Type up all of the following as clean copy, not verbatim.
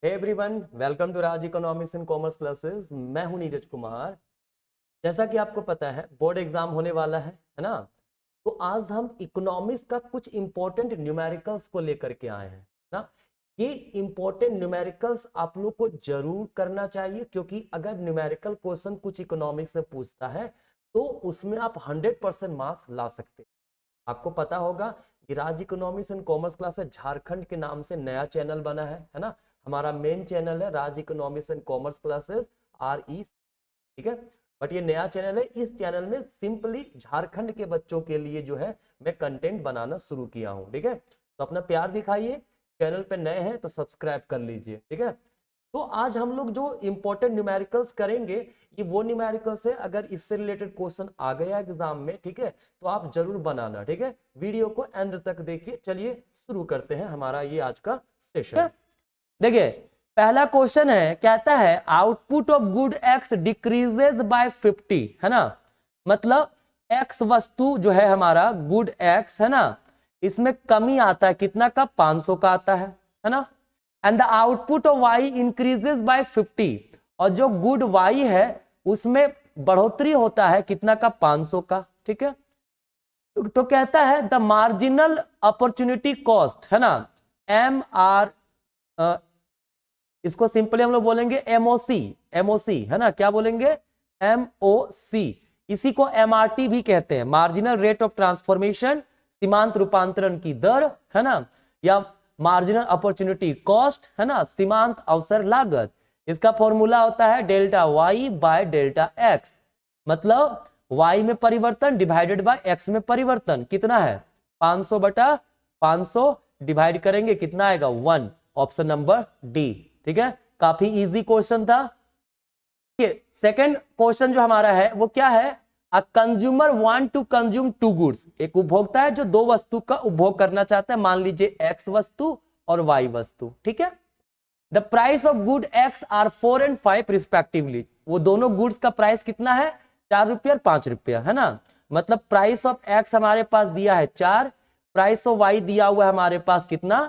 Hey everyone, welcome to Raj economics and commerce classes. मैं हूं नीरज कुमार। जैसा कि आपको पता है बोर्ड एग्जाम होने वाला है ना। तो आज हम इकोनॉमिक्स का कुछ इंपॉर्टेंट न्यूमेरिकल्स को लेकर के आए हैं ना। ये इंपॉर्टेंट न्यूमेरिकल्स आप लोग को जरूर करना चाहिए, क्योंकि अगर न्यूमेरिकल क्वेश्चन कुछ इकोनॉमिक्स में पूछता है तो उसमें आप 100% मार्क्स ला सकते हैं। आपको पता होगा कि Raj economics and commerce classes Jharkhand के नाम से नया चैनल बना है ना। हमारा मेन चैनल है Raj economics and commerce classes RE, ठीक है। बट ये नया चैनल है, इस चैनल में सिंपली झारखंड के बच्चों के लिए जो है मैं कंटेंट बनाना शुरू किया हूँ, ठीक है। तो अपना प्यार दिखाइए, चैनल पे नए हैं तो सब्सक्राइब कर लीजिए, ठीक है। तो आज हम लोग जो इंपॉर्टेंट न्यूमेरिकल्स करेंगे ये वो न्यूमेरिकल्स है, अगर इससे रिलेटेड क्वेश्चन आ गया एग्जाम में, ठीक है, तो आप जरूर बनाना, ठीक है। वीडियो को एंड तक देखिए। चलिए शुरू करते हैं हमारा ये आज का सेशन। देखिए पहला क्वेश्चन है, कहता है output of good x decreases bye 50, है ना। मतलब एक्स वस्तु जो है हमारा गुड एक्स है ना, इसमें कमी आता है, कितना का 500 का आता है ना। And the output of Y increases by 50, और जो गुड वाई है उसमें बढ़ोतरी होता है, कितना का 500 का, ठीक है। तो कहता है द मार्जिनल अपॉर्चुनिटी कॉस्ट, है ना, MR, इसको सिंपली हम लोग बोलेंगे एमओसी है ना। क्या बोलेंगे? MOC। इसी को MRT भी कहते हैं, मार्जिनल रेट ऑफ ट्रांसफॉर्मेशन, सीमांत रूपांतरण की दर, है ना, या मार्जिनल अपॉर्चुनिटी कॉस्ट, है ना, सीमांत अवसर लागत। इसका फॉर्मूला होता है delta Y by delta X. मतलब y में परिवर्तन डिवाइडेड बाय x में परिवर्तन। कितना है? 500 बटा 500 डिवाइड करेंगे, कितना आएगा? 1। ऑप्शन नंबर डी, ठीक है। काफी इजी क्वेश्चन था। सेकंड क्वेश्चन जो हमारा है वो क्या है? A consumer want to consume two goods. एक उपभोक्ता है जो दो वस्तु का उपभोग करना चाहता है, मान लीजिए x वस्तु और y वस्तु, ठीक है। The price of good x are 4 and 5 respectively. वो दोनों गुड्स का प्राइस कितना है? 4 रुपया और 5 रुपया, है ना। मतलब प्राइस ऑफ x हमारे पास दिया है 4, प्राइस ऑफ y दिया हुआ है हमारे पास कितना?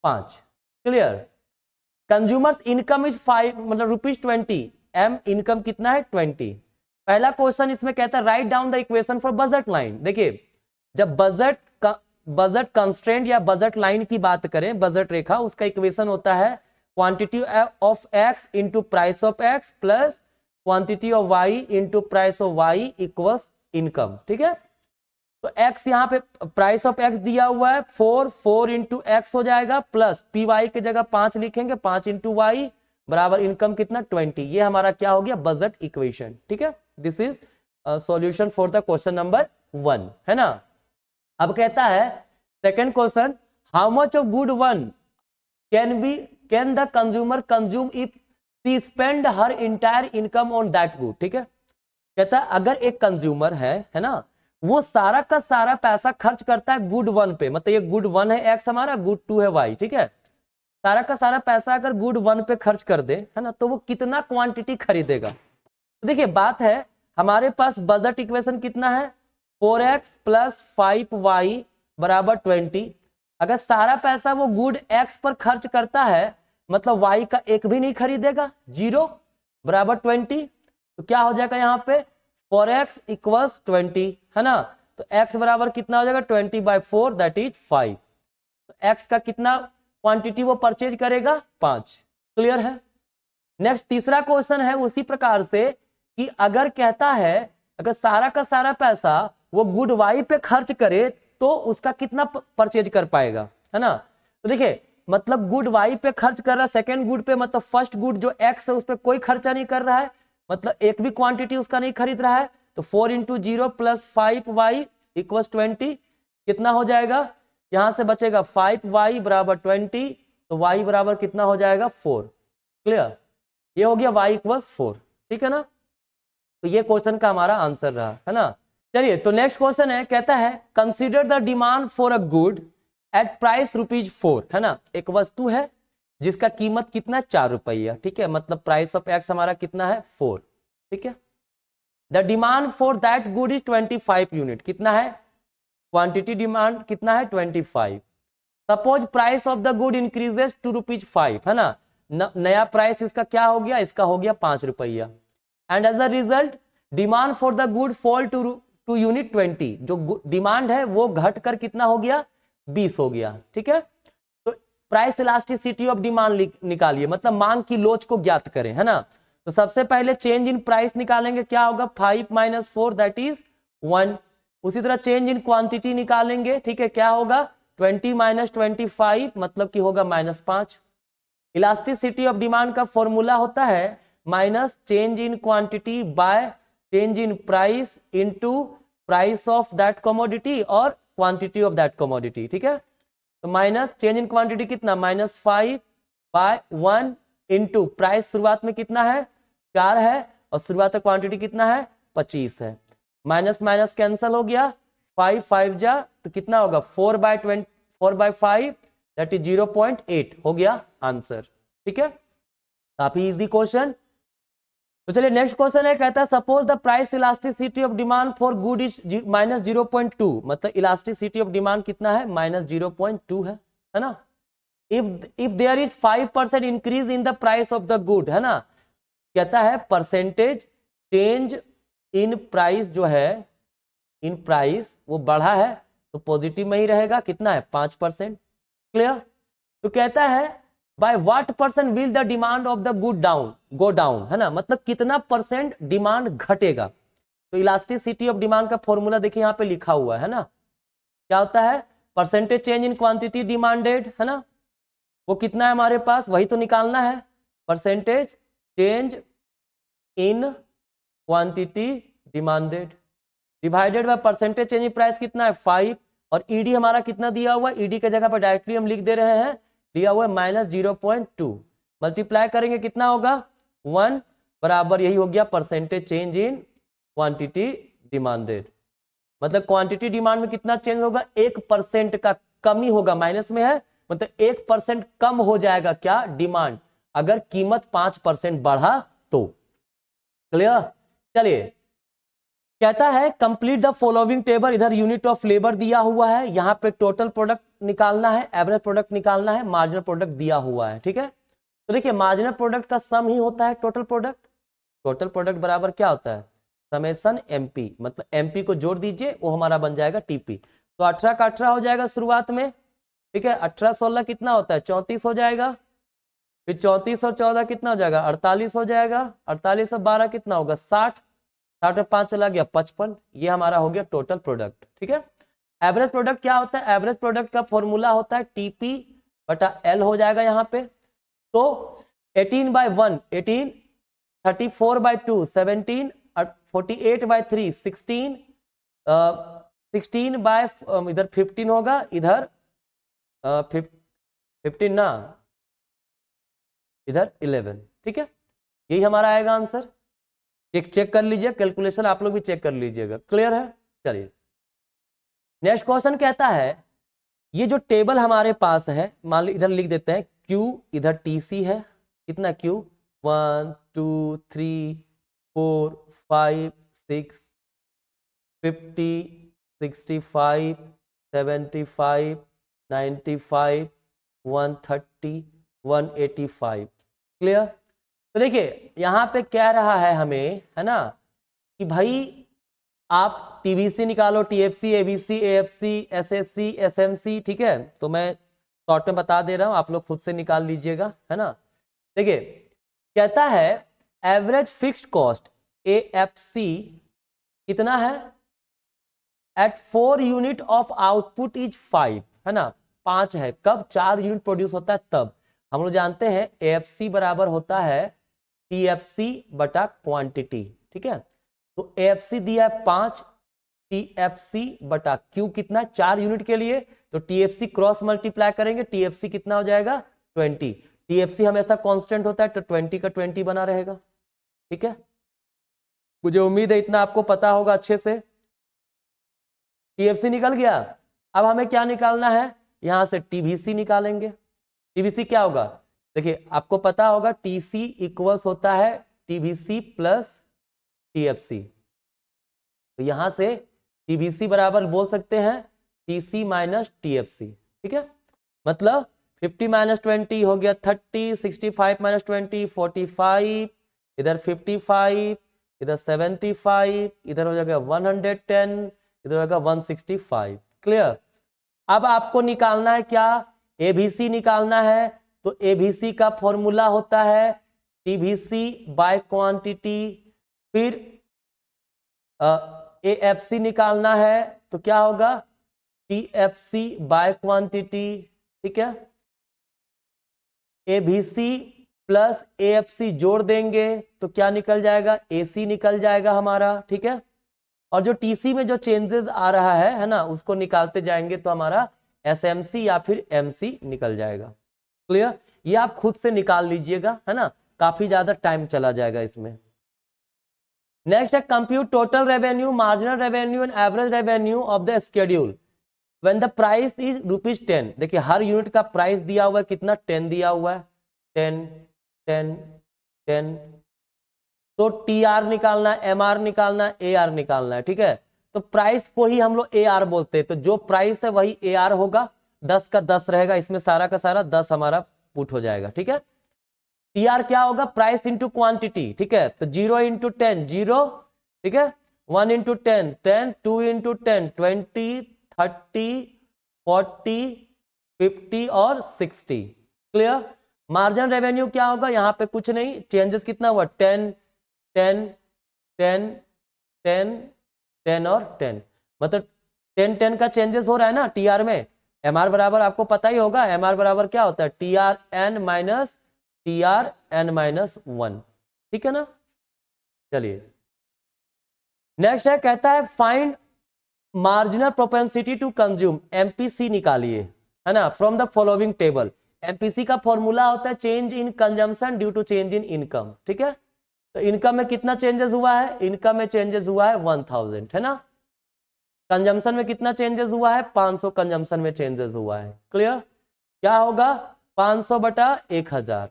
5। क्लियर। कंज्यूमर्स इनकम इज 5, मतलब ₹20, m इनकम कितना है? 20। पहला क्वेश्चन इसमें कहता है write down the equation for budget line. देखिए जब बजट कंस्ट्रेंट या बजट लाइन की बात करें, बजट रेखा, उसका इक्वेशन होता है quantity of x into price of x plus quantity of y into price of y equals income, ठीक है। तो x यहाँ पे प्राइस ऑफ x दिया हुआ है 4 इंटू एक्स हो जाएगा, प्लस py की जगह 5 लिखेंगे, 5 इंटू वाई बराबर इनकम कितना? 20। ये हमारा क्या हो गया? बजट इक्वेशन, ठीक है। This is solution for the question number 1, है ना। अब कहता है second question, how much of good one can the consumer consume if she spend her entire income on that good, ठीक है। कहता है अगर एक कंज्यूमर है ना, वो सारा का सारा पैसा खर्च करता है गुड वन पे, मतलब ये गुड वन है एक्स हमारा, गुड टू है वाई, ठीक है। सारा का सारा पैसा अगर गुड वन पे खर्च कर दे, है ना, तो वो कितना क्वांटिटी खरीदेगा? तो देखिए बात है, हमारे पास बजट इक्वेशन कितना है? 4x प्लस 5y बराबर 20। अगर सारा पैसा वो गुड एक्स पर खर्च करता है, मतलब y का एक भी नहीं खरीदेगा, 0 बराबर 20। तो क्या हो जाएगा यहाँ पे? 4x इक्वल्स 20, है ना। तो x बराबर कितना हो जाएगा? 20/4 दैट इज 5। तो x का कितना क्वांटिटी वो परचेज करेगा? 5। क्लियर है। नेक्स्ट तीसरा क्वेश्चन है उसी प्रकार से कि अगर कहता है अगर सारा का सारा पैसा वो गुड वाई पे खर्च करे तो उसका कितना परचेज कर पाएगा, है ना। तो देखिए मतलब गुड वाई पे खर्च कर रहा है, सेकेंड गुड पे, मतलब फर्स्ट गुड जो एक्स है उस पर कोई खर्चा नहीं कर रहा है, मतलब एक भी क्वांटिटी उसका नहीं खरीद रहा है। तो 4 इंटू 0 प्लस 5y इक्वल्स 20, कितना हो जाएगा? यहां से बचेगा 5y बराबर 20, तो y बराबर कितना हो जाएगा? 4। क्लियर। ये हो गया y इक्वल्स 4, ठीक है ना। तो ये क्वेश्चन का हमारा आंसर रहा, है ना। चलिए तो नेक्स्ट क्वेश्चन है, कहता है consider the demand for a good at price ₹4, है ना। एक वस्तु है जिसका कीमत कितना? 4 रुपया, ठीक है। मतलब प्राइस ऑफ एक्स हमारा कितना है? 4, ठीक है। The demand for that good is 25 unit. कितना है? क्वांटिटी डिमांड कितना है? 25। Suppose price of the good increases to ₹5, है ना। नया प्राइस इसका क्या हो गया, इसका हो गया 5 रुपया। And as a result demand for the good fall to unit 20, जो डिमांड है वो घट कर कितना हो गया, 20 हो गया। ठीक है, तो प्राइस इलास्टिसिटी ऑफ डिमांड निकालिए, मतलब मांग की लोच को ज्ञात करें, है ना। तो सबसे पहले चेंज इन प्राइस निकालेंगे, क्या होगा 5 - 4 दैट इज 1। उसी तरह चेंज इन क्वांटिटी निकालेंगे, ठीक है, क्या होगा 20 - 25 मतलब कि होगा -5। इलास्टिसिटी ऑफ डिमांड का फॉर्मूला होता है minus change in quantity bye change in price into price of that commodity और क्वांटिटी ऑफ दैट कमोडिटी। ठीक है, तो माइनस चेंज इन क्वांटिटी कितना -5/1 इनटू प्राइस शुरुआत में कितना है 4 है और शुरुआत में क्वांटिटी कितना है 25 है। माइनस माइनस कैंसल हो गया, 5 5 जा तो कितना होगा 4/5 दैट इज 0.8 हो गया आंसर। ठीक है, काफी इजी क्वेश्चन। तो चलिए नेक्स्ट क्वेश्चन है, कहता है suppose the price elasticity of demand for good is -0.2, मतलब इलास्टिसिटी ऑफ डिमांड कितना है -0.2 है ना। If there is 5% increase in the price of the good, है ना, कहता है परसेंटेज चेंज इन प्राइस जो है, इन प्राइस वो बढ़ा है तो पॉजिटिव में ही रहेगा, कितना है 5%। क्लियर, तो कहता है by what percent will the demand of the good go down, है ना, मतलब कितना परसेंट डिमांड घटेगा। तो इलास्टिसिटी ऑफ डिमांड का फॉर्मूला देखिए यहाँ पे लिखा हुआ है ना, क्या होता है percentage change in quantity demanded, है ना, वो कितना है हमारे पास, वही तो निकालना है, percentage change in quantity demanded divided by percentage change in price कितना है 5, और ईडी हमारा कितना दिया हुआ है, ईडी के जगह पर डायरेक्टली हम लिख दे रहे हैं, दिया हुआ है -0.2, मल्टीप्लाई करेंगे कितना होगा 1 बराबर यही हो गया percentage change in quantity demanded. मतलब क्वांटिटी डिमांड में कितना चेंज होगा 1% का कमी होगा, माइनस में है मतलब 1% कम हो जाएगा क्या डिमांड, अगर कीमत 5% बढ़ा तो। क्लियर, चलिए कहता है कंप्लीट द फॉलोइंग टेबल, इधर यूनिट ऑफ लेबर दिया हुआ है, यहाँ पे टोटल प्रोडक्ट निकालना है, एवरेज प्रोडक्ट निकालना है, मार्जिनल प्रोडक्ट दिया हुआ है। ठीक है, तो देखिए मार्जिनल प्रोडक्ट का सम ही होता है टोटल प्रोडक्ट, टोटल प्रोडक्ट बराबर क्या होता है समेशन एमपी, मतलब एमपी को जोड़ दीजिए वो हमारा बन जाएगा टीपी। तो 18 का 18 हो जाएगा शुरुआत में, ठीक है, 18 16 कितना होता है 34 हो जाएगा, फिर 34 और 14 कितना हो जाएगा 48 हो जाएगा, 48 और 12 कितना होगा 60, 60 में 5 चला गया 55, ये हमारा हो गया टोटल प्रोडक्ट। ठीक है, एवरेज प्रोडक्ट क्या होता है, एवरेज प्रोडक्ट का फॉर्मूला होता है टीपी बटा एल हो जाएगा यहाँ पे। तो 18/1 18, 34/2 17, 48/3 16, 16 बाय इधर 15 होगा, इधर 15 ना, इधर 11। ठीक है, यही हमारा आएगा आंसर। चेक कर लीजिए, कैलकुलेशन आप लोग भी चेक कर लीजिएगा। क्लियर है, चलिए नेक्स्ट क्वेश्चन कहता है ये जो टेबल हमारे पास है, मान ली इधर लिख देते हैं Q, इधर TC है, कितना Q 1 2 3 4 5 6 50 65 75 95 130 185। क्लियर, तो देखिए यहाँ पे कह रहा है हमें, है ना, कि भाई आप टीबीसी निकालो, TFC, ABC, AFC, SSC, SMC. ठीक है, तो मैं शॉर्ट में बता दे रहा हूं, आप लोग खुद से निकाल लीजिएगा, है ना। देखिए कहता है एवरेज फिक्स्ड कॉस्ट एएफसी कितना है at 4 unit of output is 5, है ना, 5 है, कब 4 यूनिट प्रोड्यूस होता है तब। हम लोग जानते हैं एएफसी बराबर होता है टीएफसी बटा क्वांटिटी। ठीक है, तो एएफसी दिया है 5, टीएफसी बटा क्यू कितना 4 यूनिट के लिए, तो टीएफसी क्रॉस मल्टीप्लाई करेंगे, टीएफसी कितना हो जाएगा 20, टीएफसी हमेशा कांस्टेंट होता है तो 20 का 20 बना रहेगा। ठीक है, मुझे उम्मीद है इतना आपको पता होगा अच्छे से। टीएफसी निकल गया, अब हमें क्या निकालना है, यहां से टीबीसी निकालेंगे। टीबीसी क्या होगा, देखिए आपको पता होगा टीसी इक्वल्स होता है टीबीसी प्लस टीएफसी, तो यहां से टीबीसी बराबर बोल सकते हैं टीसी माइनस टीएफसी। ठीक है, मतलब 50 माइनस 20 हो गया 30, 65 माइनस 20 45, इधर 55, इधर 75, इधर हो जाएगा 110, इधर हो जाएगा 165। क्लियर। अब आपको निकालना है क्या, एबीसी निकालना है। तो एबीसी का फॉर्मूला होता है टीबीसी बाय क्वांटिटी। फिर एएफसी निकालना है तो क्या होगा, टीएफसी बाय क्वांटिटी। ठीक है, एबीसी प्लस एएफसी जोड़ देंगे तो क्या निकल जाएगा, एसी निकल जाएगा हमारा। ठीक है, और जो टीसी में जो चेंजेस आ रहा है ना, उसको निकालते जाएंगे तो हमारा एसएमसी या फिर एमसी निकल जाएगा। क्लियर, ये आप खुद से निकाल लीजिएगा, है ना, काफी ज्यादा टाइम चला जाएगा इसमें। नेक्स्ट है compute total revenue, marginal revenue and average revenue of the schedule when the price is ₹10। देखिए हर यूनिट का प्राइस दिया हुआ है कितना, 10 दिया हुआ है, 10 10 10। तो टीआर निकालना, एमआर निकालना, एआर निकालना है। ठीक है, तो प्राइस को ही हम लोग एआर बोलते हैं, तो जो प्राइस है वही एआर होगा, 10 का 10 रहेगा इसमें, सारा का सारा 10 हमारा पुट हो जाएगा। ठीक है, टीआर क्या होगा, प्राइस इंटू क्वांटिटी। ठीक है, तो 0 इंटू 10 0, ठीक है, 1 इंटू 10 10, 2 इंटू 10 20, 30, 40, 50 और 60। क्लियर। मार्जिनल रेवेन्यू क्या होगा, यहाँ पे कुछ नहीं, चेंजेस कितना हुआ, 10 10 10 10 10 और 10, मतलब 10 10 का चेंजेस हो रहा है ना टीआर में। एमआर बराबर आपको पता ही होगा, एमआर बराबर क्या होता है, TR N minus TR N minus 1। ठीक है ना। चलिए नेक्स्ट है, कहता है find marginal propensity to consume, MPC निकालिए, है ना, from the following table. MPC का फॉर्मूला होता है change in consumption due to change in income. ठीक है, तो इनकम में कितना चेंजेस हुआ है, इनकम में चेंजेस हुआ है 1000, है ना। कंजम्पशन में कितना चेंजेस हुआ है, 500 कंजम्पशन में चेंजेस हुआ है। क्लियर, क्या होगा 500 बटा 1000,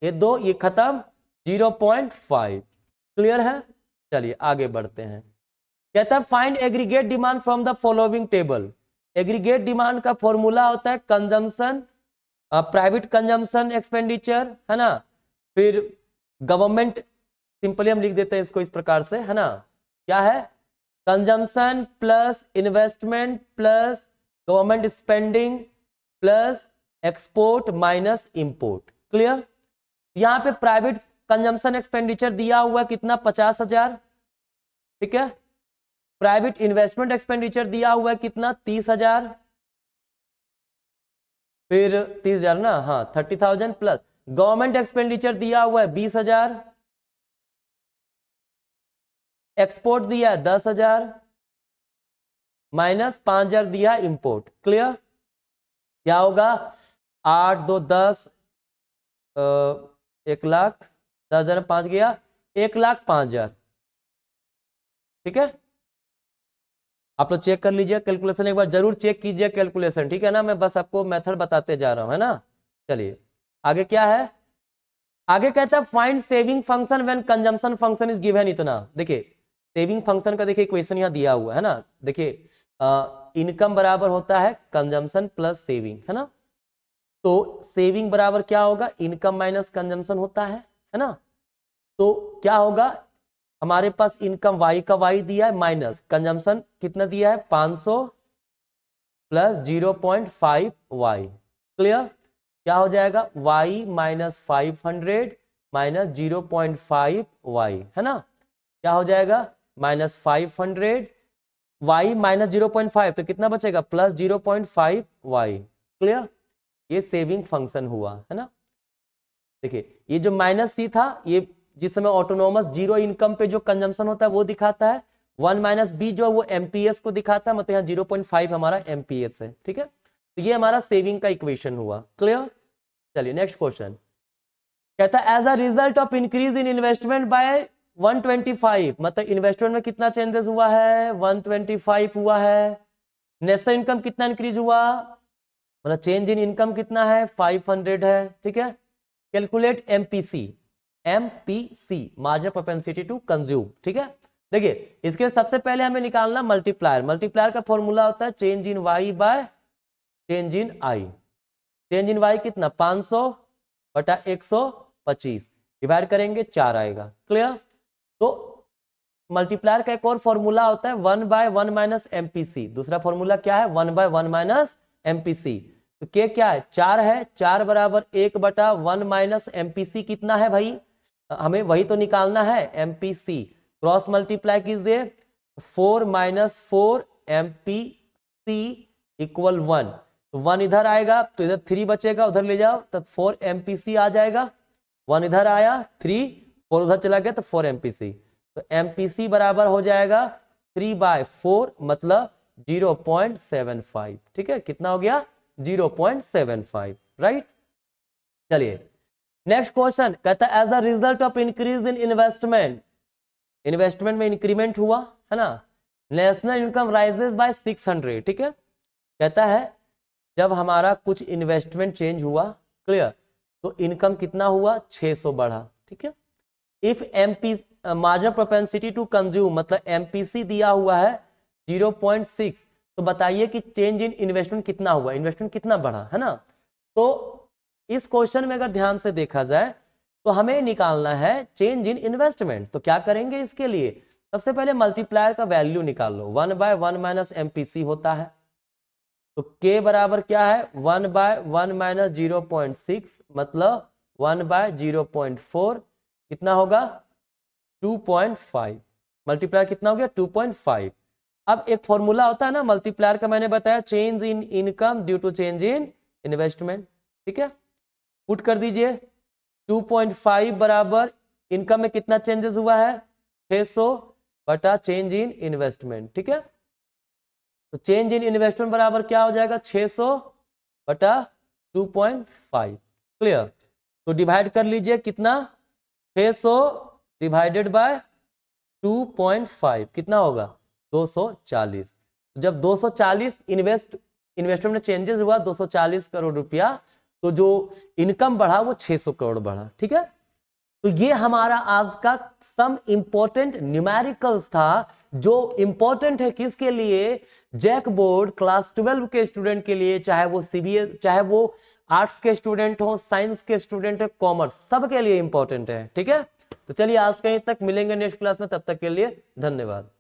ये दो, ये खत्म, 0.5। क्लियर है। चलिए आगे बढ़ते हैं। कहता है find aggregate demand from the following table. Aggregate demand का फॉर्मूला होता है कंजम्पशन, प्राइवेट कंजम्पशन एक्सपेंडिचर, है ना, फिर गवर्नमेंट, सिंपली हम लिख देते हैं इसको इस प्रकार से, है ना, क्या है, consumption plus investment plus government spending plus export minus import. Clear. यहां पे प्राइवेट कंजम्पशन एक्सपेंडिचर दिया हुआ है कितना, 50,000। ठीक है, प्राइवेट इन्वेस्टमेंट एक्सपेंडिचर दिया हुआ है कितना, 30,000, फिर 30,000 ना, हाँ 30,000 प्लस गवर्नमेंट एक्सपेंडिचर दिया हुआ है 20,000, एक्सपोर्ट दिया है 10,000 माइनस 5,000 दिया इंपोर्ट। क्लियर, क्या होगा, 8 2 10, 1,00,000, 10,000 5 गया, 1,05,000। ठीक है, आप लोग चेक कर लीजिए कैलकुलेशन, एक बार जरूर चेक कीजिए कैलकुलेशन। ठीक है ना, मैं बस आपको मेथड बताते जा रहा हूं, है ना। चलिए आगे क्या है, आगे कहता है find saving function when consumption function is given इतना। देखिए सेविंग फंक्शन का देखिए इक्वेशन यहां दिया हुआ है ना, देखिए इनकम बराबर होता है कंजम्पशन प्लस सेविंग, है ना। तो सेविंग बराबर क्या होगा, इनकम माइनस कंजम्पशन होता है ना। तो क्या होगा, हमारे पास इनकम वाई का वाई दिया है माइनस कंजम्पशन कितना दिया है, 500 प्लस 0.5 वाई। क्लियर, क्या हो जाएगा, y माइनस 500 माइनस 0.5 वाई, है ना, क्या हो जाएगा, माइनस 500 y माइनस 0.5, तो कितना बचेगा, प्लस 0.5 वाई। क्लियर, ये सेविंग फंक्शन हुआ, है ना। देखिए ये जो माइनस सी था, ये जिस समय ऑटोनोमस जीरो इनकम पे जो कंजम्पशन होता है वो दिखाता है, 1 माइनस बी जो वो एमपीएस को दिखाता है, मतलब यहाँ 0.5 हमारा एमपीएस है। ठीक है, तो ये हमारा सेविंग का इक्वेशन हुआ। क्लियर। चलिए नेक्स्ट क्वेश्चन, कहता है as a result of increase in investment by 125, मतलब इन्वेस्टमेंट में कितना चेंजेस हुआ है, 125 हुआ है। नेशनल इनकम कितना इंक्रीज हुआ, मतलब चेंज इन इनकम कितना है, 500 है। ठीक है, calculate MPC, MPC marginal propensity to consume. ठीक है, देखिए इसके सबसे पहले हमें निकालना मल्टीप्लायर। मल्टीप्लायर का फॉर्मूला होता है change in Y by change in I. Change in Y कितना 500 बटा 125 डिवाइड करेंगे 4 आएगा। क्लियर। तो मल्टीप्लायर का एक और फॉर्मूला होता है 1/1 माइनस एमपीसी। दूसरा फॉर्मूला क्या है 1/1 माइनस एमपीसी। तो के क्या है 4 है, 4 बराबर 1/1 माइनस एमपीसी कितना है भाई, हमें वही तो निकालना है एमपीसी। क्रॉस मल्टीप्लाई कीजिए 4 माइनस 4 एमपीसी इक्वल 1। तो 1 इधर आएगा तो इधर 3 बचेगा, उधर ले जाओ तब 4 एमपीसी आ जाएगा। 1 इधर आया 3, 4 उधर चला गया तो 4 एमपीसी। तो एमपीसी बराबर हो जाएगा 3/4 मतलब 0.75। ठीक है, कितना हो गया 0.75। राइट। चलिए नेक्स्ट क्वेश्चन कहता है as a result of increase in investment, investment में इंक्रीमेंट हुआ है ना, नेशनल इनकम राइजेस बाय 600। ठीक है, कहता है जब हमारा कुछ इन्वेस्टमेंट चेंज हुआ, क्लियर, तो इनकम कितना हुआ 600 बढ़ा। ठीक है, if MP marginal propensity to consume मतलब एमपीसी दिया हुआ है 0.6, तो बताइए कि चेंज इन इन्वेस्टमेंट कितना हुआ, इन्वेस्टमेंट कितना बढ़ा, है ना। तो इस क्वेश्चन में अगर ध्यान से देखा जाए तो हमें निकालना है चेंज इन इन्वेस्टमेंट। तो क्या करेंगे इसके लिए, सबसे पहले मल्टीप्लायर का वैल्यू निकाल लो, 1/1 माइनस एमपीसी होता है। तो k बराबर क्या है 1/1 माइनस 0.6 मतलब 1/0.4 कितना होगा 2.5। मल्टीप्लायर कितना हो गया 2.5। अब एक फॉर्मूला होता है ना मल्टीप्लायर का, मैंने बताया change in income due to change in investment. ठीक है, पुट कर दीजिए 2.5 बराबर इनकम में कितना चेंजेस हुआ है 600 बटा चेंज इन इन्वेस्टमेंट। ठीक है, तो चेंज इन इन्वेस्टमेंट बराबर क्या हो जाएगा 600 बटा 2.5। क्लियर। तो डिवाइड कर लीजिए कितना 600 डिवाइडेड बाय 2.5 कितना होगा 240। जब 240 इन्वेस्टमेंट में चेंजेस हुआ 240 करोड़ रुपया, तो जो इनकम बढ़ा वो 600 करोड़ बढ़ा। ठीक है, तो ये हमारा आज का सम इंपॉर्टेंट न्यूमेरिकल्स था, जो इंपॉर्टेंट है किसके लिए, जैक बोर्ड क्लास 12 के स्टूडेंट के लिए, चाहे वो सीबीएस, चाहे वो आर्ट्स के स्टूडेंट हो, साइंस के स्टूडेंट हो, कॉमर्स, सबके लिए इंपॉर्टेंट है। ठीक है, तो चलिए आज कहीं तक मिलेंगे नेक्स्ट क्लास में, तब तक के लिए धन्यवाद।